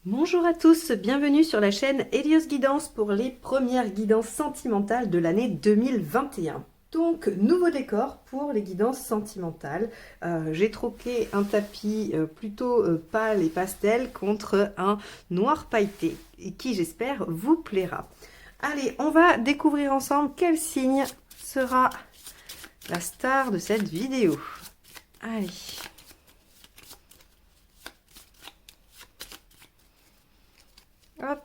Bonjour à tous, bienvenue sur la chaîne Hélios Guidance pour les premières guidances sentimentales de l'année 2021. Donc, nouveau décor pour les guidances sentimentales. J'ai troqué un tapis plutôt pâle et pastel contre un noir pailleté et qui, j'espère, vous plaira. Allez, on va découvrir ensemble quel signe sera la star de cette vidéo. Allez. Hop.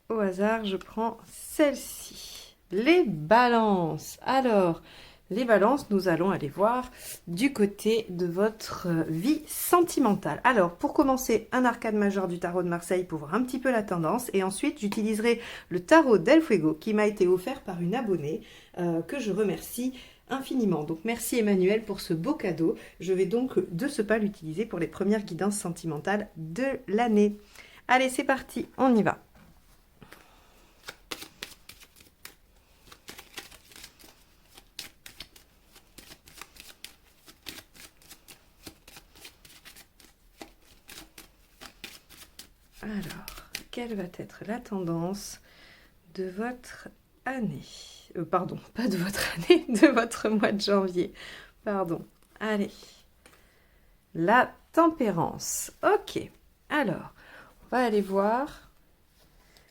Au hasard, je prends celle-ci. Les balances. Alors, les balances, nous allons aller voir du côté de votre vie sentimentale. Alors, pour commencer, un arcane majeur du tarot de Marseille pour voir un petit peu la tendance. Et ensuite, j'utiliserai le tarot d'El Fuego qui m'a été offert par une abonnée que je remercie infiniment. Donc, merci Emmanuel pour ce beau cadeau. Je vais donc de ce pas l'utiliser pour les premières guidances sentimentales de l'année. Allez, c'est parti, on y va. Alors, quelle va être la tendance de votre année? Pardon, pas de votre année, de votre mois de janvier. Pardon. Allez. La tempérance. Ok. Alors, on va aller voir.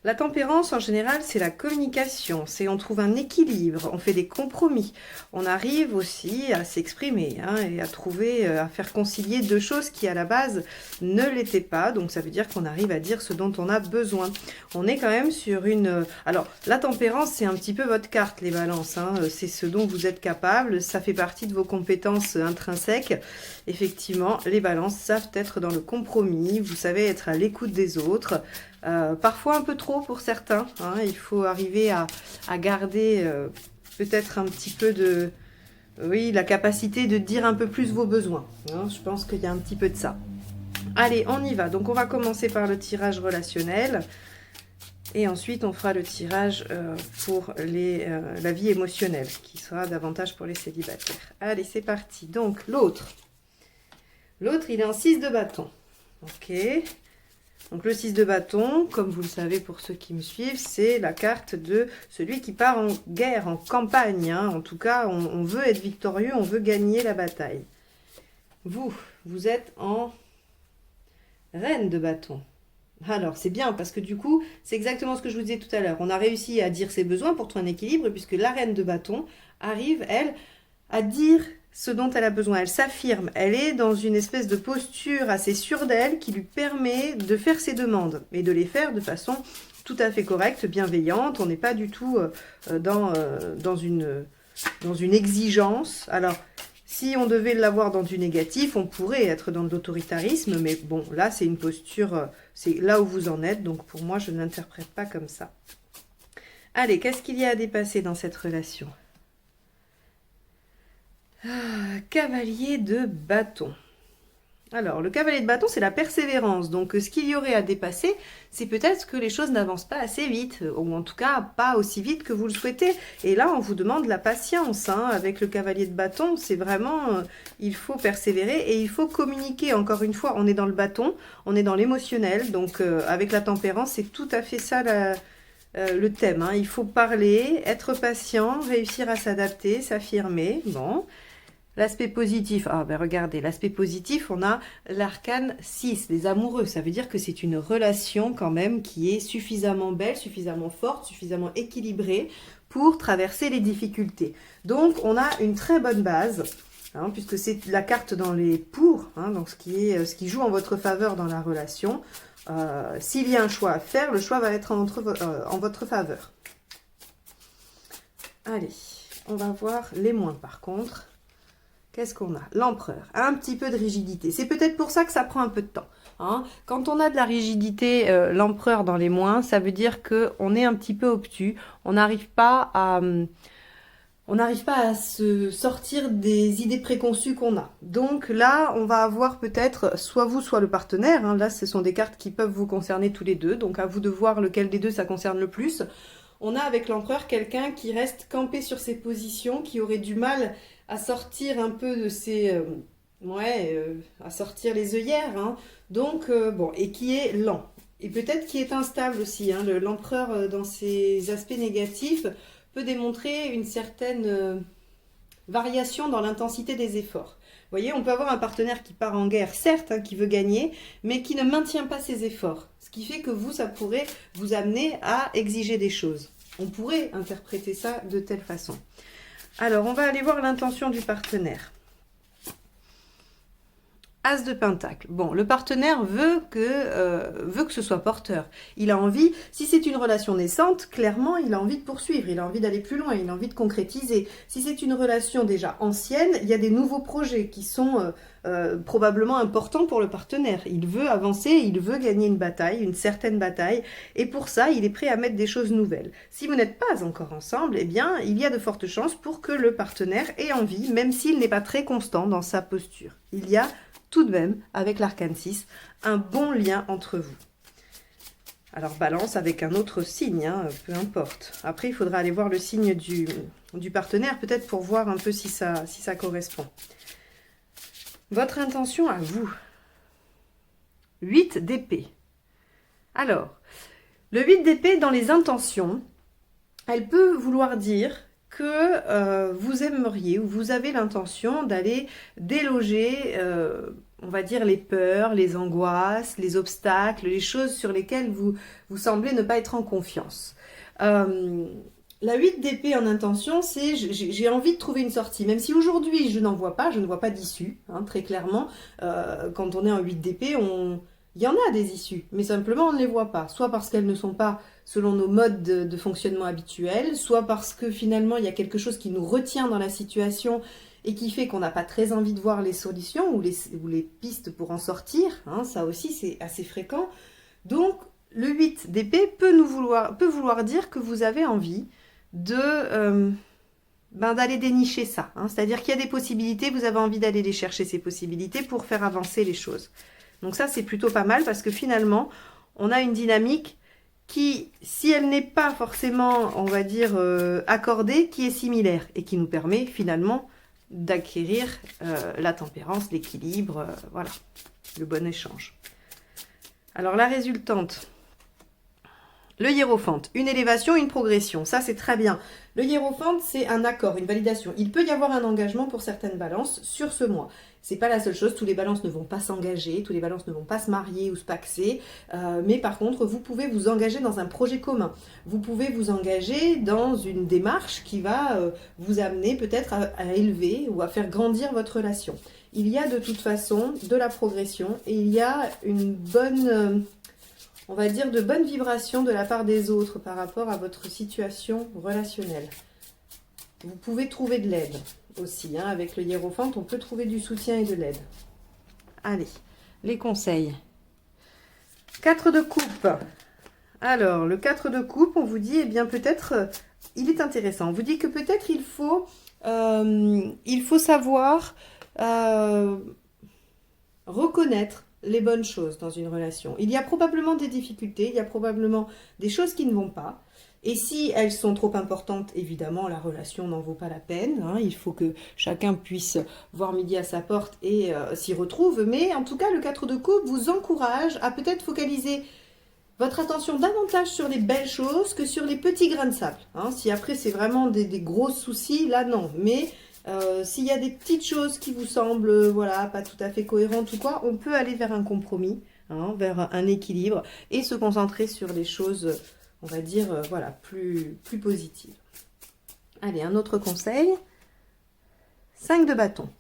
La tempérance, en général, c'est la communication. C'est on trouve un équilibre, on fait des compromis. On arrive aussi à s'exprimer et à trouver, à faire concilier deux choses qui, à la base, ne l'étaient pas. Donc, ça veut dire qu'on arrive à dire ce dont on a besoin. On est quand même sur une... Alors, la tempérance, c'est un petit peu votre carte, les balances. C'est ce dont vous êtes capable. Ça fait partie de vos compétences intrinsèques. Effectivement, les balances savent être dans le compromis. Vous savez être à l'écoute des autres. Parfois un peu trop pour certains. Il faut arriver à garder peut-être un petit peu de... Oui, la capacité de dire un peu plus vos besoins. Je pense qu'il y a un petit peu de ça. Allez, on y va. Donc, on va commencer par le tirage relationnel. Et ensuite, on fera le tirage pour la vie émotionnelle, qui sera davantage pour les célibataires. Allez, c'est parti. Donc, l'autre. L'autre, il est en 6 de bâton. Ok. Donc le 6 de bâton, comme vous le savez pour ceux qui me suivent, c'est la carte de celui qui part en guerre, en campagne. En tout cas, on veut être victorieux, on veut gagner la bataille. Vous êtes en reine de bâton. Alors, c'est bien parce que du coup, c'est exactement ce que je vous disais tout à l'heure. On a réussi à dire ses besoins pour trouver un équilibre puisque la reine de bâton arrive, elle, à dire ce dont elle a besoin. Elle s'affirme. Elle est dans une espèce de posture assez sûre d'elle qui lui permet de faire ses demandes et de les faire de façon tout à fait correcte, bienveillante. On n'est pas du tout dans une exigence. Alors, si on devait l'avoir dans du négatif, on pourrait être dans de l'autoritarisme, mais bon, là, c'est une posture, c'est là où vous en êtes, donc pour moi, je ne l'interprète pas comme ça. Allez, qu'est-ce qu'il y a à dépasser dans cette relation ? Cavalier de bâton. Alors, le cavalier de bâton, c'est la persévérance. Donc, ce qu'il y aurait à dépasser, c'est peut-être que les choses n'avancent pas assez vite, ou en tout cas, pas aussi vite que vous le souhaitez. Et là, on vous demande la patience. Avec le cavalier de bâton, c'est vraiment, il faut persévérer et il faut communiquer. Encore une fois, on est dans le bâton, on est dans l'émotionnel. Donc, avec la tempérance, c'est tout à fait ça le thème. Il faut parler, être patient, réussir à s'adapter, s'affirmer. Bon. L'aspect positif, regardez, l'aspect positif, on a l'arcane 6, les amoureux. Ça veut dire que c'est une relation quand même qui est suffisamment belle, suffisamment forte, suffisamment équilibrée pour traverser les difficultés. Donc, on a une très bonne base, puisque c'est la carte dans les pour, donc ce qui joue en votre faveur dans la relation. S'il y a un choix à faire, le choix va être en votre faveur. Allez, on va voir les moins par contre. Qu'est-ce qu'on a? L'empereur, un petit peu de rigidité. C'est peut-être pour ça que ça prend un peu de temps. Quand on a de la rigidité, l'empereur dans les moins, ça veut dire qu'on est un petit peu obtus. On n'arrive pas à se sortir des idées préconçues qu'on a. Donc là, on va avoir peut-être soit vous, soit le partenaire. Là, ce sont des cartes qui peuvent vous concerner tous les deux. Donc à vous de voir lequel des deux ça concerne le plus. On a avec l'empereur quelqu'un qui reste campé sur ses positions, qui aurait du mal à sortir un peu de ses Ouais, à sortir les œillères, hein. Donc, bon, et qui est lent. Et peut-être qui est instable aussi, hein. L'empereur, dans ses aspects négatifs, peut démontrer une certaine variation dans l'intensité des efforts. Vous voyez, on peut avoir un partenaire qui part en guerre, certes, hein, qui veut gagner, mais qui ne maintient pas ses efforts. Ce qui fait que vous, ça pourrait vous amener à exiger des choses. On pourrait interpréter ça de telle façon. Alors, on va aller voir l'intention du partenaire. As de Pentacle. Bon, le partenaire veut que ce soit porteur. Il a envie, si c'est une relation naissante, clairement, il a envie de poursuivre, il a envie d'aller plus loin, il a envie de concrétiser. Si c'est une relation déjà ancienne, il y a des nouveaux projets qui sont probablement importants pour le partenaire. Il veut avancer, il veut gagner une bataille, une certaine bataille, et pour ça, il est prêt à mettre des choses nouvelles. Si vous n'êtes pas encore ensemble, eh bien, il y a de fortes chances pour que le partenaire ait envie, même s'il n'est pas très constant dans sa posture. Il y a tout de même, avec l'arcane 6, un bon lien entre vous. Alors, balance avec un autre signe, hein, peu importe. Après, il faudra aller voir le signe du partenaire, peut-être pour voir un peu si ça correspond. Votre intention à vous. 8 d'épée. Alors, le 8 d'épée dans les intentions, elle peut vouloir dire que vous aimeriez ou vous avez l'intention d'aller déloger, on va dire, les peurs, les angoisses, les obstacles, les choses sur lesquelles vous semblez ne pas être en confiance. La 8 d'épée en intention, c'est j'ai envie de trouver une sortie. Même si aujourd'hui je n'en vois pas, je ne vois pas d'issue, hein, très clairement. Quand on est en 8 d'épée, il y en a des issues, mais simplement on ne les voit pas. Soit parce qu'elles ne sont pas selon nos modes de fonctionnement habituels, soit parce que finalement il y a quelque chose qui nous retient dans la situation et qui fait qu'on n'a pas très envie de voir les solutions ou les pistes pour en sortir. Hein, ça aussi c'est assez fréquent. Donc le 8 d'épée peut vouloir dire que vous avez envie d'aller dénicher ça. Hein. C'est-à-dire qu'il y a des possibilités, vous avez envie d'aller les chercher ces possibilités pour faire avancer les choses. Donc ça, c'est plutôt pas mal parce que finalement, on a une dynamique qui, si elle n'est pas forcément, on va dire, accordée, qui est similaire et qui nous permet finalement d'acquérir la tempérance, l'équilibre, voilà, le bon échange. Alors la résultante, le hiérophante, une élévation, une progression, ça c'est très bien. Le hiérophante, c'est un accord, une validation. Il peut y avoir un engagement pour certaines balances sur ce mois. C'est pas la seule chose, tous les balances ne vont pas s'engager, tous les balances ne vont pas se marier ou se paxer, mais par contre, vous pouvez vous engager dans un projet commun. Vous pouvez vous engager dans une démarche qui va vous amener peut-être à élever ou à faire grandir votre relation. Il y a de toute façon de la progression et il y a une bonne... on va dire de bonnes vibrations de la part des autres par rapport à votre situation relationnelle. Vous pouvez trouver de l'aide aussi. Hein, avec le hiérophante, on peut trouver du soutien et de l'aide. Allez, les conseils. 4 de coupe. Alors, le 4 de coupe, on vous dit, eh bien peut-être, il est intéressant. On vous dit que peut-être il faut savoir reconnaître les bonnes choses dans une relation. Il y a probablement des difficultés, il y a probablement des choses qui ne vont pas. Et si elles sont trop importantes, évidemment, la relation n'en vaut pas la peine. Hein. Il faut que chacun puisse voir midi à sa porte et s'y retrouve. Mais en tout cas, le 4 de coupe vous encourage à peut-être focaliser votre attention davantage sur les belles choses que sur les petits grains de sable. Hein. Si après, c'est vraiment des gros soucis, là, non. Mais s'il y a des petites choses qui vous semblent voilà, pas tout à fait cohérentes ou quoi, on peut aller vers un compromis, hein, vers un équilibre et se concentrer sur les choses... on va dire, voilà, plus positive. Allez, un autre conseil. 5 de bâton.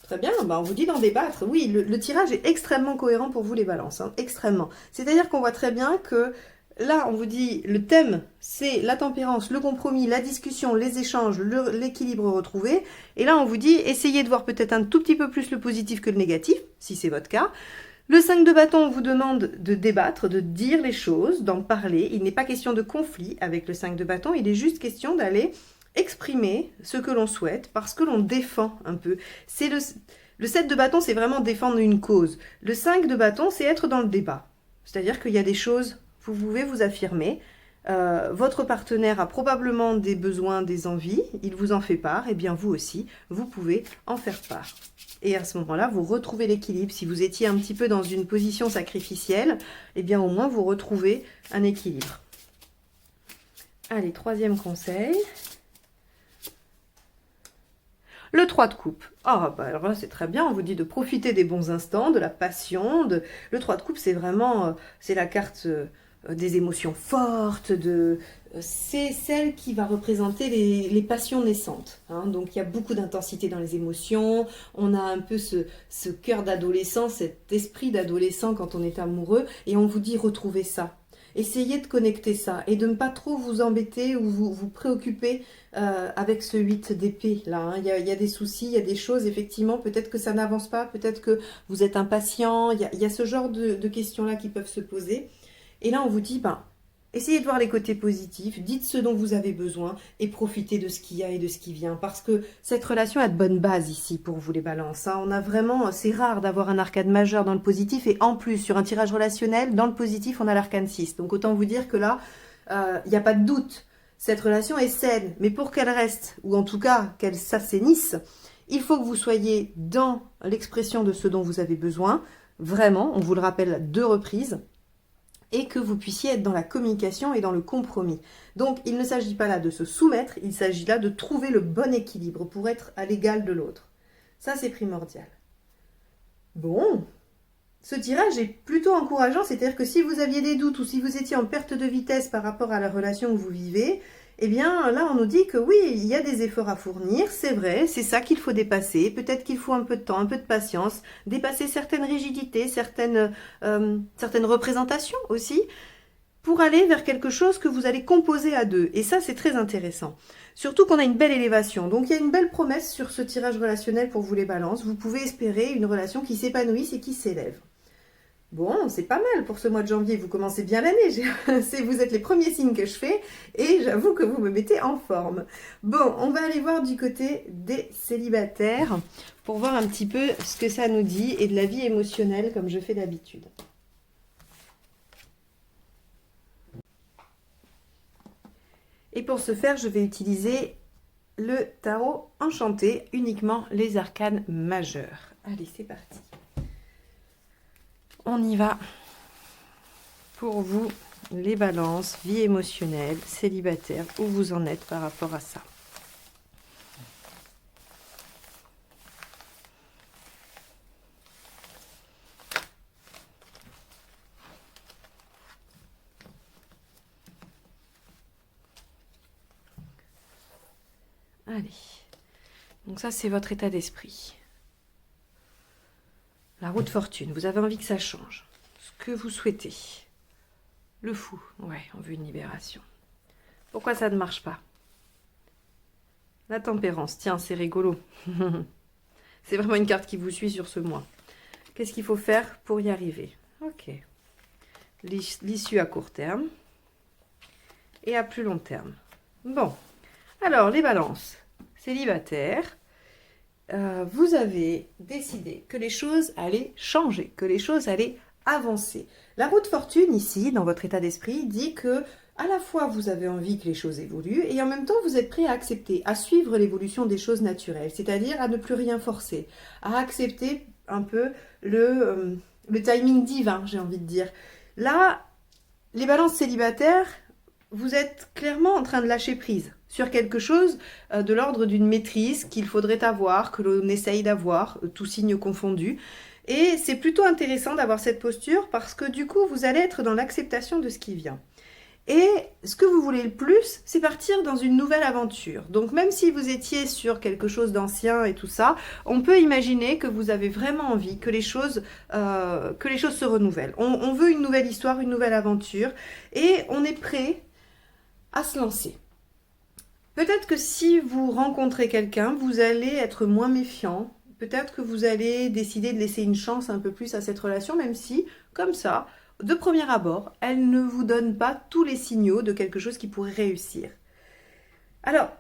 Très bien, bah on vous dit d'en débattre. Oui, le tirage est extrêmement cohérent pour vous les balances, hein, extrêmement. C'est-à-dire qu'on voit très bien que là, on vous dit, le thème, c'est la tempérance, le compromis, la discussion, les échanges, l'équilibre retrouvé. Et là, on vous dit, essayez de voir peut-être un tout petit peu plus le positif que le négatif, si c'est votre cas. Le 5 de bâton, on vous demande de débattre, de dire les choses, d'en parler. Il n'est pas question de conflit avec le 5 de bâton, il est juste question d'aller exprimer ce que l'on souhaite parce que l'on défend un peu. C'est le 7 de bâton, c'est vraiment défendre une cause. Le 5 de bâton, c'est être dans le débat. C'est-à-dire qu'il y a des choses, vous pouvez vous affirmer, votre partenaire a probablement des besoins, des envies, il vous en fait part, et bien vous aussi, vous pouvez en faire part. Et à ce moment-là, vous retrouvez l'équilibre. Si vous étiez un petit peu dans une position sacrificielle, eh bien au moins vous retrouvez un équilibre. Allez, troisième conseil. Le 3 de coupe. Ah, bah alors là, c'est très bien. On vous dit de profiter des bons instants, de la passion. Le 3 de coupe, c'est vraiment c'est la carte des émotions fortes. C'est celle qui va représenter les passions naissantes. Hein. Donc, il y a beaucoup d'intensité dans les émotions. On a un peu ce cœur d'adolescent, cet esprit d'adolescent quand on est amoureux. Et on vous dit retrouvez ça. Essayez de connecter ça et de ne pas trop vous embêter ou vous préoccuper avec ce 8 d'épée là. Hein. Il y a des soucis, il y a des choses, effectivement, peut-être que ça n'avance pas, peut-être que vous êtes impatient, il y a ce genre de questions-là qui peuvent se poser. Et là, on vous dit, ben, essayez de voir les côtés positifs, dites ce dont vous avez besoin et profitez de ce qu'il y a et de ce qui vient. Parce que cette relation a de bonnes bases ici pour vous les balances. Hein. On a vraiment, c'est rare d'avoir un arcane majeur dans le positif et en plus, sur un tirage relationnel, dans le positif, on a l'arcane 6. Donc autant vous dire que là, il n'y a pas de doute. Cette relation est saine, mais pour qu'elle reste, ou en tout cas qu'elle s'assainisse, il faut que vous soyez dans l'expression de ce dont vous avez besoin. Vraiment, on vous le rappelle à 2 reprises. Et que vous puissiez être dans la communication et dans le compromis. Donc, il ne s'agit pas là de se soumettre, il s'agit là de trouver le bon équilibre pour être à l'égal de l'autre. Ça, c'est primordial. Bon, ce tirage est plutôt encourageant, c'est-à-dire que si vous aviez des doutes ou si vous étiez en perte de vitesse par rapport à la relation que vous vivez, eh bien là on nous dit que oui, il y a des efforts à fournir, c'est vrai, c'est ça qu'il faut dépasser, peut-être qu'il faut un peu de temps, un peu de patience, dépasser certaines rigidités, certaines représentations aussi, pour aller vers quelque chose que vous allez composer à 2. Et ça, c'est très intéressant. Surtout qu'on a une belle élévation. Donc, il y a une belle promesse sur ce tirage relationnel pour vous les balances. Vous pouvez espérer une relation qui s'épanouisse et qui s'élève. Bon, c'est pas mal pour ce mois de janvier, vous commencez bien l'année, vous êtes les premiers signes que je fais et j'avoue que vous me mettez en forme. Bon, on va aller voir du côté des célibataires pour voir un petit peu ce que ça nous dit et de la vie émotionnelle comme je fais d'habitude. Et pour ce faire, je vais utiliser le tarot enchanté, uniquement les arcanes majeurs. Allez, c'est parti. On y va pour vous, les balances, vie émotionnelle, célibataire, où vous en êtes par rapport à ça. Allez, donc ça c'est votre état d'esprit. La roue de fortune, vous avez envie que ça change. Ce que vous souhaitez. Le fou, ouais, on veut une libération. Pourquoi ça ne marche pas? La tempérance, tiens, c'est rigolo. C'est vraiment une carte qui vous suit sur ce mois. Qu'est-ce qu'il faut faire pour y arriver? Ok. L'issue à court terme et à plus long terme. Bon, alors les balances. Célibataire. Vous avez décidé que les choses allaient changer, que les choses allaient avancer. La roue de fortune ici, dans votre état d'esprit, dit que à la fois vous avez envie que les choses évoluent et en même temps vous êtes prêt à accepter, à suivre l'évolution des choses naturelles, c'est-à-dire à ne plus rien forcer, à accepter un peu le timing divin, j'ai envie de dire. Là, les balances célibataires, vous êtes clairement en train de lâcher prise sur quelque chose de l'ordre d'une maîtrise qu'il faudrait avoir, que l'on essaye d'avoir, tous signes confondus. Et c'est plutôt intéressant d'avoir cette posture parce que du coup, vous allez être dans l'acceptation de ce qui vient. Et ce que vous voulez le plus, c'est partir dans une nouvelle aventure. Donc même si vous étiez sur quelque chose d'ancien et tout ça, on peut imaginer que vous avez vraiment envie que les choses se renouvellent. On veut une nouvelle histoire, une nouvelle aventure et on est prêt à se lancer. Peut-être que si vous rencontrez quelqu'un, vous allez être moins méfiant. Peut-être que vous allez décider de laisser une chance un peu plus à cette relation, même si, comme ça, de premier abord, elle ne vous donne pas tous les signaux de quelque chose qui pourrait réussir. Alors,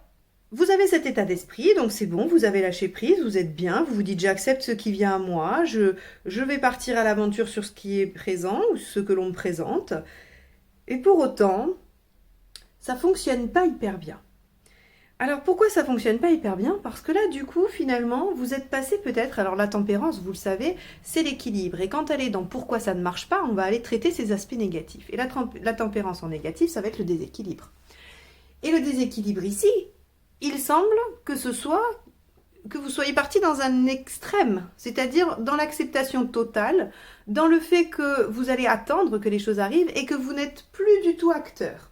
vous avez cet état d'esprit, donc c'est bon, vous avez lâché prise, vous êtes bien, vous vous dites j'accepte ce qui vient à moi, je vais partir à l'aventure sur ce qui est présent ou ce que l'on me présente. Et pour autant, ça fonctionne pas hyper bien. Alors pourquoi ça fonctionne pas hyper bien? Parce que là, du coup, finalement, vous êtes passé peut-être, alors la tempérance, vous le savez, c'est l'équilibre. Et quand elle est dans pourquoi ça ne marche pas, on va aller traiter ses aspects négatifs. Et la tempérance en négatif, ça va être le déséquilibre. Et le déséquilibre ici, il semble que vous soyez parti dans un extrême, c'est-à-dire dans l'acceptation totale, dans le fait que vous allez attendre que les choses arrivent et que vous n'êtes plus du tout acteur.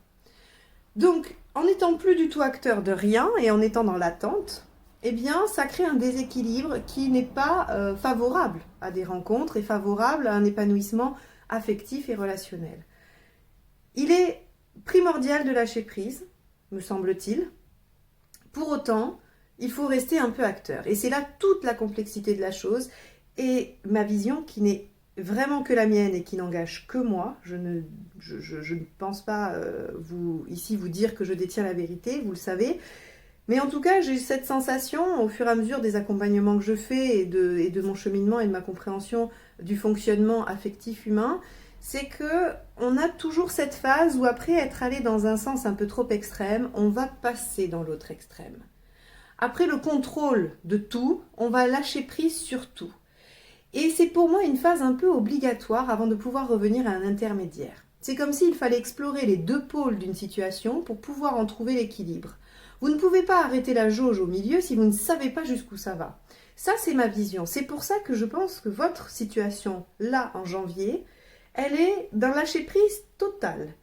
Donc, en n'étant plus du tout acteur de rien et en étant dans l'attente, eh bien, ça crée un déséquilibre qui n'est pas favorable à des rencontres et favorable à un épanouissement affectif et relationnel. Il est primordial de lâcher prise, me semble-t-il. Pour autant, il faut rester un peu acteur. Et c'est là toute la complexité de la chose et ma vision qui n'est vraiment que la mienne et qui n'engage que moi. Je ne pense pas vous dire que je détiens la vérité, vous le savez. Mais en tout cas, j'ai eu cette sensation au fur et à mesure des accompagnements que je fais et de mon cheminement et de ma compréhension du fonctionnement affectif humain, c'est que on a toujours cette phase où après être allé dans un sens un peu trop extrême, on va passer dans l'autre extrême. Après le contrôle de tout, on va lâcher prise sur tout. Et c'est pour moi une phase un peu obligatoire avant de pouvoir revenir à un intermédiaire. C'est comme s'il fallait explorer les deux pôles d'une situation pour pouvoir en trouver l'équilibre. Vous ne pouvez pas arrêter la jauge au milieu si vous ne savez pas jusqu'où ça va. Ça, c'est ma vision. C'est pour ça que je pense que votre situation, là, en janvier, elle est d'un lâcher-prise total.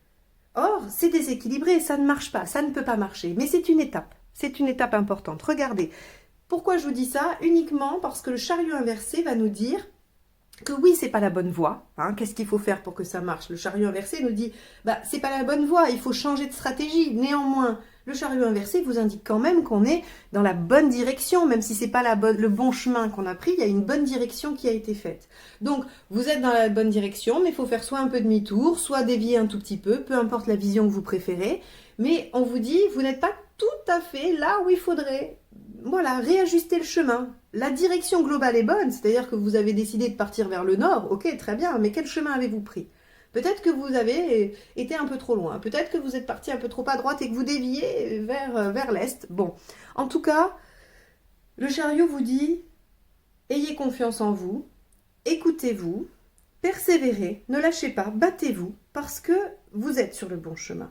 Or, c'est déséquilibré, ça ne marche pas, ça ne peut pas marcher. Mais c'est une étape importante. Regardez, pourquoi je vous dis ça? Uniquement parce que le chariot inversé va nous dire que oui, c'est pas la bonne voie. Qu'est-ce qu'il faut faire pour que ça marche? Le chariot inversé nous dit, c'est pas la bonne voie, il faut changer de stratégie. Néanmoins, le chariot inversé vous indique quand même qu'on est dans la bonne direction, même si c'est pas le bon chemin qu'on a pris, il y a une bonne direction qui a été faite. Donc, vous êtes dans la bonne direction, mais il faut faire soit un peu demi-tour, soit dévier un tout petit peu importe la vision que vous préférez. Mais on vous dit, vous n'êtes pas tout à fait là où il faudrait. Voilà, réajuster le chemin. La direction globale est bonne, c'est-à-dire que vous avez décidé de partir vers le nord, ok, très bien, mais quel chemin avez-vous pris? Peut-être que vous avez été un peu trop loin, peut-être que vous êtes parti un peu trop à droite et que vous déviez vers l'est. Bon, en tout cas, le chariot vous dit, ayez confiance en vous, écoutez-vous, persévérez, ne lâchez pas, battez-vous, parce que vous êtes sur le bon chemin.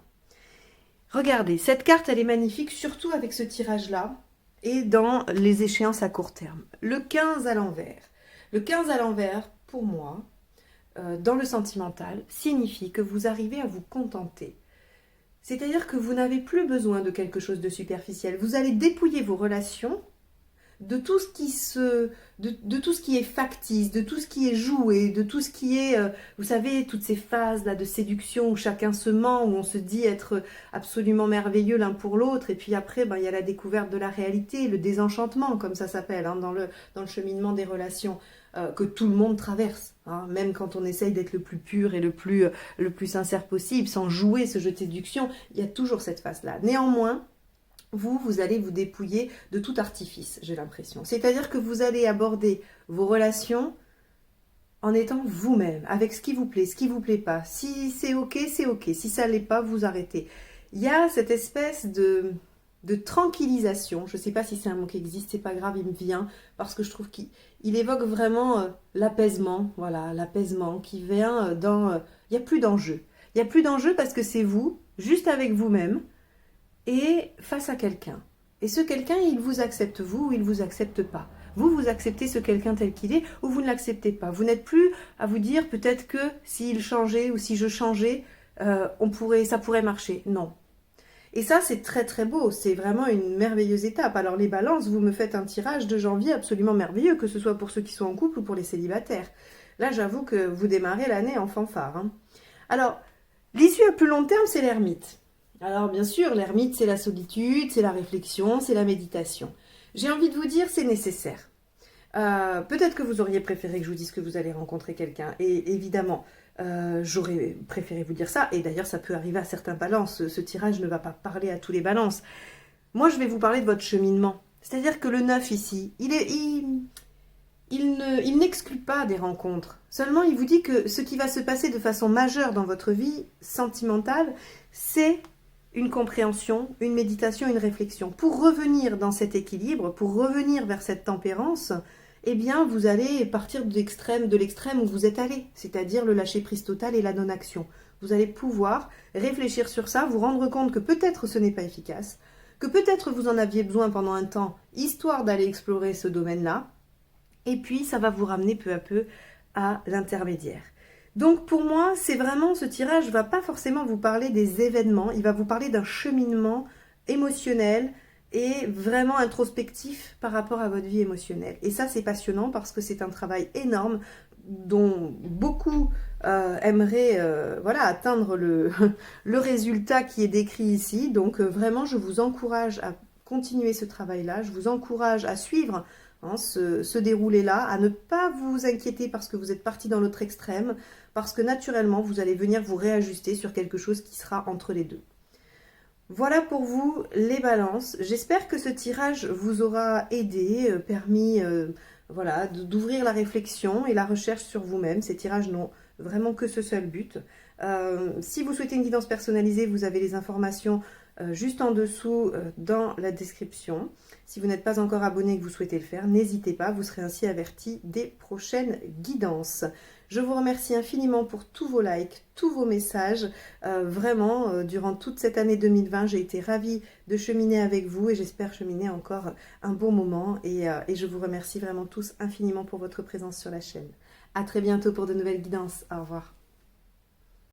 Regardez, cette carte, elle est magnifique, surtout avec ce tirage-là, et dans les échéances à court terme. Le 15 à l'envers. Le 15 à l'envers, pour moi, dans le sentimental, signifie que vous arrivez à vous contenter. C'est-à-dire que vous n'avez plus besoin de quelque chose de superficiel. Vous allez dépouiller vos relations de tout ce qui est factice, de tout ce qui est joué, de tout ce qui est, vous savez, toutes ces phases là de séduction où chacun se ment, où on se dit être absolument merveilleux l'un pour l'autre, et puis après, il y a la découverte de la réalité, le désenchantement, comme ça s'appelle, dans le cheminement des relations, que tout le monde traverse, même quand on essaye d'être le plus pur et le plus sincère possible, sans jouer ce jeu de séduction, il y a toujours cette phase-là. Néanmoins, vous allez vous dépouiller de tout artifice, j'ai l'impression. C'est-à-dire que vous allez aborder vos relations en étant vous-même, avec ce qui vous plaît, ce qui vous plaît pas. Si c'est ok, c'est ok. Si ça l'est pas, vous arrêtez. Il y a cette espèce de tranquillisation. Je ne sais pas si c'est un mot qui existe, c'est pas grave, il me vient, parce que je trouve qu'il évoque vraiment l'apaisement, voilà, l'apaisement qui vient dans... Il n'y a plus d'enjeu. Il n'y a plus d'enjeu parce que c'est vous, juste avec vous-même, et face à quelqu'un. Et ce quelqu'un, il vous accepte vous ou il ne vous accepte pas. Vous acceptez ce quelqu'un tel qu'il est ou vous ne l'acceptez pas. Vous n'êtes plus à vous dire peut-être que s'il changeait ou si je changeais, ça pourrait marcher. Non. Et ça, c'est très très beau. C'est vraiment une merveilleuse étape. Alors les balances, vous me faites un tirage de janvier absolument merveilleux, que ce soit pour ceux qui sont en couple ou pour les célibataires. Là, j'avoue que vous démarrez l'année en fanfare. Alors, l'issue à plus long terme, c'est l'ermite. Alors bien sûr, l'ermite, c'est la solitude, c'est la réflexion, c'est la méditation. J'ai envie de vous dire, c'est nécessaire. Peut-être que vous auriez préféré que je vous dise que vous allez rencontrer quelqu'un. Et évidemment, j'aurais préféré vous dire ça. Et d'ailleurs, ça peut arriver à certains balances. Ce tirage ne va pas parler à tous les balances. Moi, je vais vous parler de votre cheminement. C'est-à-dire que le 9 ici, il n'exclut pas des rencontres. Seulement, il vous dit que ce qui va se passer de façon majeure dans votre vie sentimentale, c'est une compréhension, une méditation, une réflexion. Pour revenir dans cet équilibre, pour revenir vers cette tempérance, eh bien, vous allez partir de l'extrême où vous êtes allé, c'est-à-dire le lâcher-prise total et la non-action. Vous allez pouvoir réfléchir sur ça, vous rendre compte que peut-être ce n'est pas efficace, que peut-être vous en aviez besoin pendant un temps, histoire d'aller explorer ce domaine-là, et puis ça va vous ramener peu à peu à l'intermédiaire. Donc pour moi, c'est vraiment, ce tirage ne va pas forcément vous parler des événements, il va vous parler d'un cheminement émotionnel et vraiment introspectif par rapport à votre vie émotionnelle. Et ça, c'est passionnant parce que c'est un travail énorme dont beaucoup aimeraient voilà, atteindre le résultat qui est décrit ici. Donc vraiment, je vous encourage à continuer ce travail-là, je vous encourage à suivre ce déroulé-là, à ne pas vous inquiéter parce que vous êtes parti dans l'autre extrême, parce que naturellement, vous allez venir vous réajuster sur quelque chose qui sera entre les deux. Voilà pour vous les balances. J'espère que ce tirage vous aura aidé, permis voilà, d'ouvrir la réflexion et la recherche sur vous-même. Ces tirages n'ont vraiment que ce seul but. Si vous souhaitez une guidance personnalisée, vous avez les informations juste en dessous dans la description. Si vous n'êtes pas encore abonné et que vous souhaitez le faire, n'hésitez pas, vous serez ainsi averti des prochaines guidances. Je vous remercie infiniment pour tous vos likes, tous vos messages. Vraiment, durant toute cette année 2020, j'ai été ravie de cheminer avec vous et j'espère cheminer encore un bon moment. Et je vous remercie vraiment tous infiniment pour votre présence sur la chaîne. À très bientôt pour de nouvelles guidances. Au revoir.